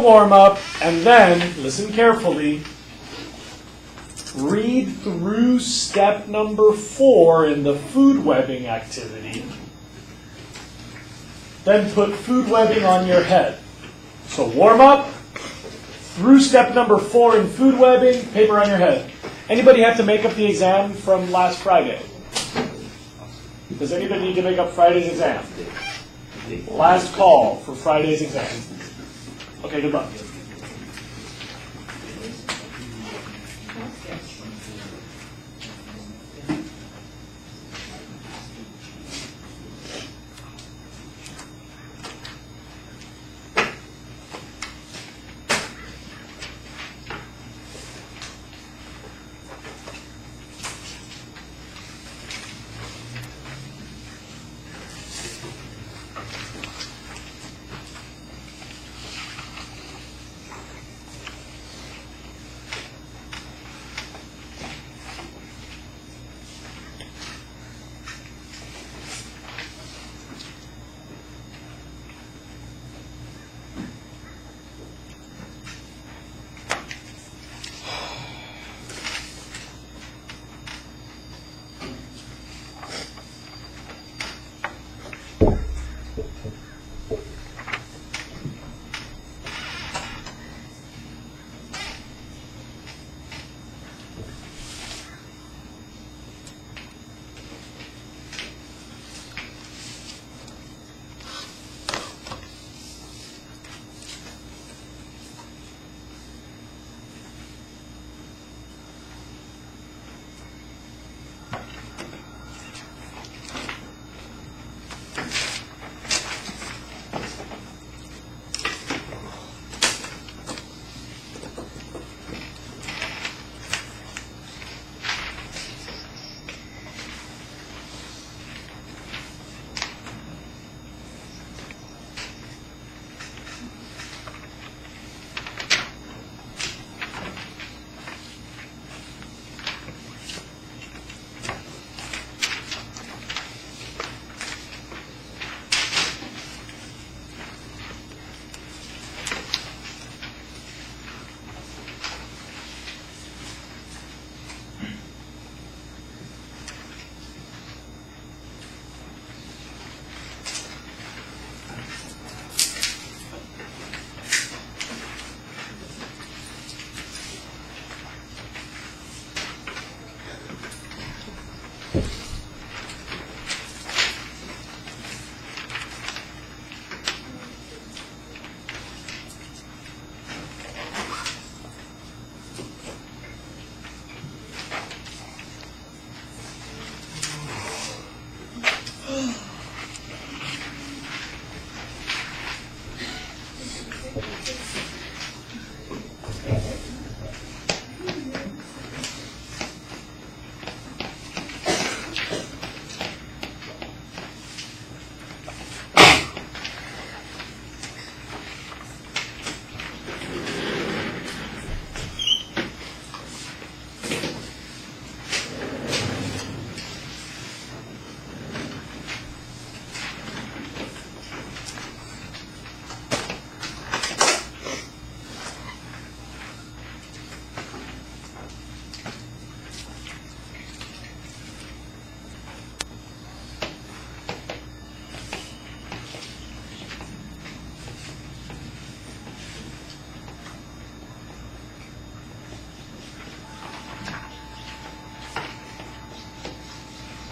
warm up, and then, listen carefully, read through step number 4 in the food webbing activity. Then put food webbing on your head. So warm up, through step number 4 in food webbing, paper on your head. Anybody have to make up the exam from last Friday? Does anybody need to make up Friday's exam? Last call for Friday's exam. Okay, good luck.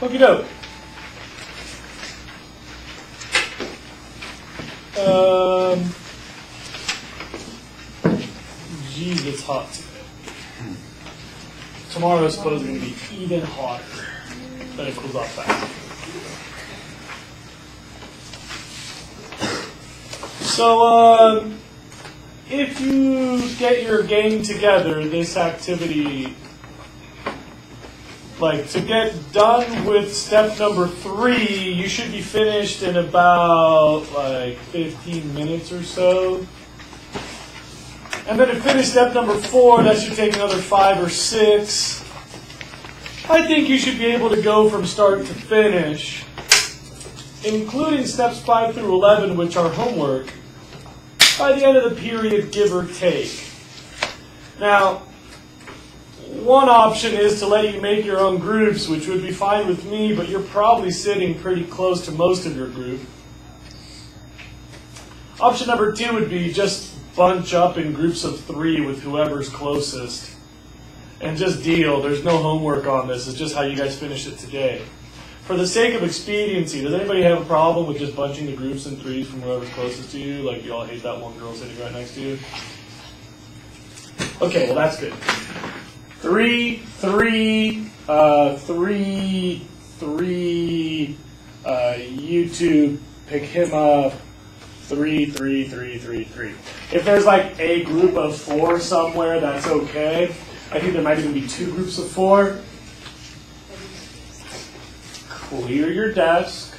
Okie doke. Geez, it's hot today. Tomorrow is supposed to be even hotter. Then it cools off fast. So, if you get your game together, this activity, like to get done with step number 3, you should be finished in about like 15 minutes or so. And then to finish step number 4, that should take another 5 or 6. I think you should be able to go from start to finish, including steps 5 through 11, which are homework, by the end of the period, give or take. Now, one option is to let you make your own groups, which would be fine with me, but you're probably sitting pretty close to most of your group. Option number 2 would be just bunch up in groups of 3 with whoever's closest. And just deal. There's no homework on this. It's just how you guys finish it today. For the sake of expediency, does anybody have a problem with just bunching the groups in 3s from whoever's closest to you? Like you all hate that one girl sitting right next to you? Okay, well that's good. 3, 3, 3, 3, you two pick him up, 3, 3, 3, 3, 3. If there's like a group of 4 somewhere, that's okay. I think there might even be 2 groups of 4. Clear your desk,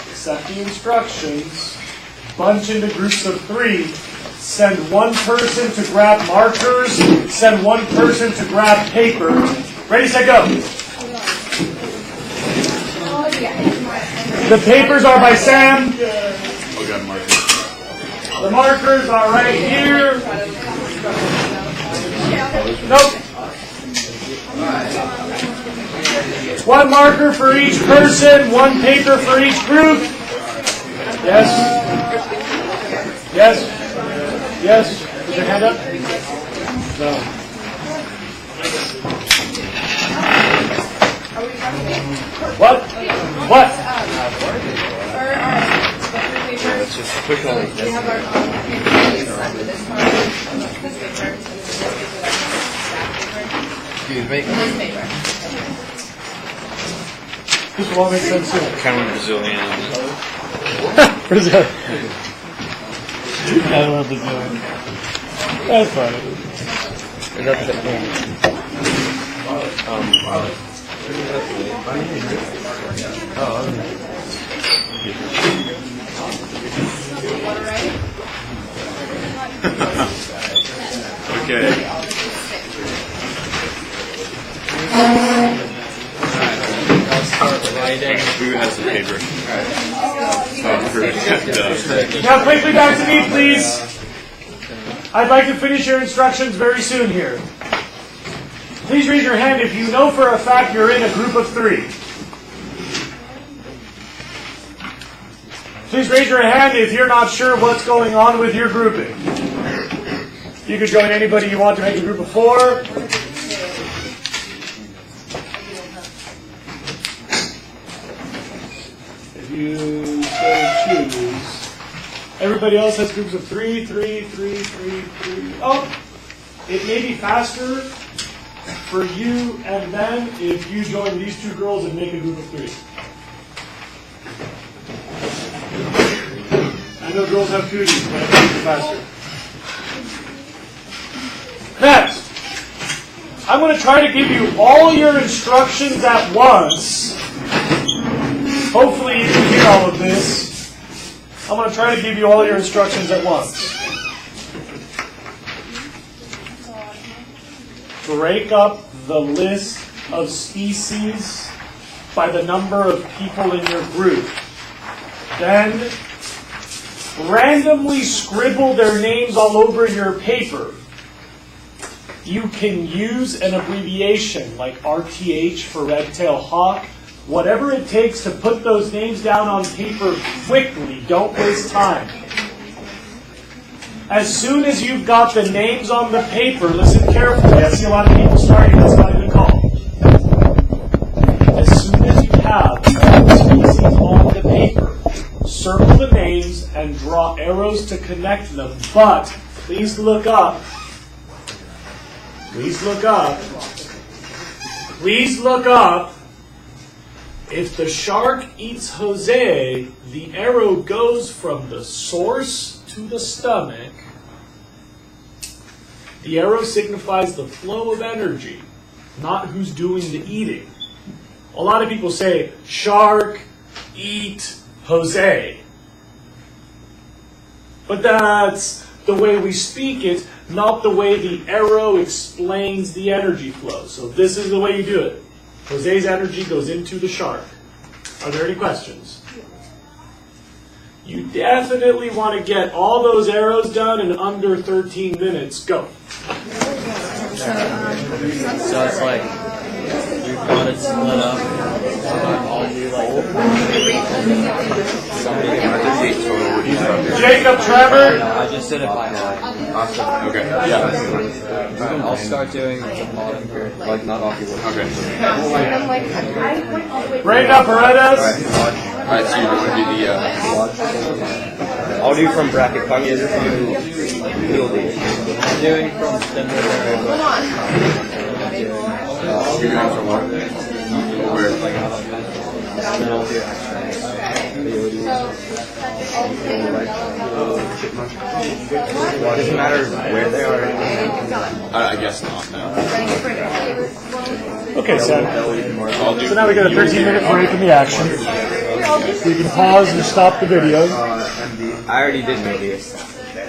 accept the instructions, bunch into groups of 3, send one person to grab markers, send one person to grab paper. Ready, set, go. The papers are by Sam. The markers are right here. Nope. One marker for each person, one paper for each group. Yes. Yes. Yes. Put your hand up. No. What? What? Let's just click on it. We have our own with this part. This paper. Excuse me. This paper. This will all make sense soon. Counting Brazilian. Brazil. I love Brazilian. That's funny. Okay. Who has the paper? Now quickly back to me, please. I'd like to finish your instructions very soon here. Please raise your hand if you know for a fact you're in a group of 3. Please raise your hand if you're not sure what's going on with your grouping. You can join anybody you want to make a group of 4. If you so choose. Everybody else has groups of 3, 3, 3, 3, 3. Oh, it may be faster for you and them if you join these 2 girls and make a group of 3. I know girls have cooties, but it's faster. Next, I'm going to try to give you all your instructions at once. Hopefully you can hear all of this. I'm going to try to give you all your instructions at once. Break up the list of species by the number of people in your group. Then, randomly scribble their names all over your paper. You can use an abbreviation like RTH for red-tailed hawk. Whatever it takes to put those names down on paper quickly. Don't waste time. As soon as you've got the names on the paper, listen carefully. I see a lot of people starting. That's not a good call. As soon as you have all the species on the paper, circle the names and draw arrows to connect them. But please look up. Please look up. Please look up. If the shark eats Jose, the arrow goes from the source to the stomach. The arrow signifies the flow of energy, not who's doing the eating. A lot of people say, shark, eat, Jose. But that's the way we speak it, not the way the arrow explains the energy flow. So this is the way you do it. Jose's energy goes into the shark. Are there any questions? You definitely want to get all those arrows done in under 13 minutes. Go. So it's like we've got it split up. I'll do like Jacob, Trevor. I just did it by hand. Okay. Yeah. I'll start doing the bottom here. Like not off your wood. Okay. Reina Paredes. Alright, so you're going to do the I'll do from bracket pocket to middle D. I'm doing from center area. you're doing from what? Where? Then I'll do extra. Well, it doesn't matter where they are. I guess not now. Okay, so I'll do. now we got a 13-minute break in the action. You can pause and stop the video. I already did mule deer.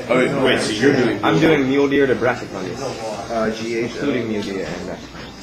Oh, wait, so you're doing. I'm doing mule deer to bracket pocket. GH. Including mule deer and bracket pocket.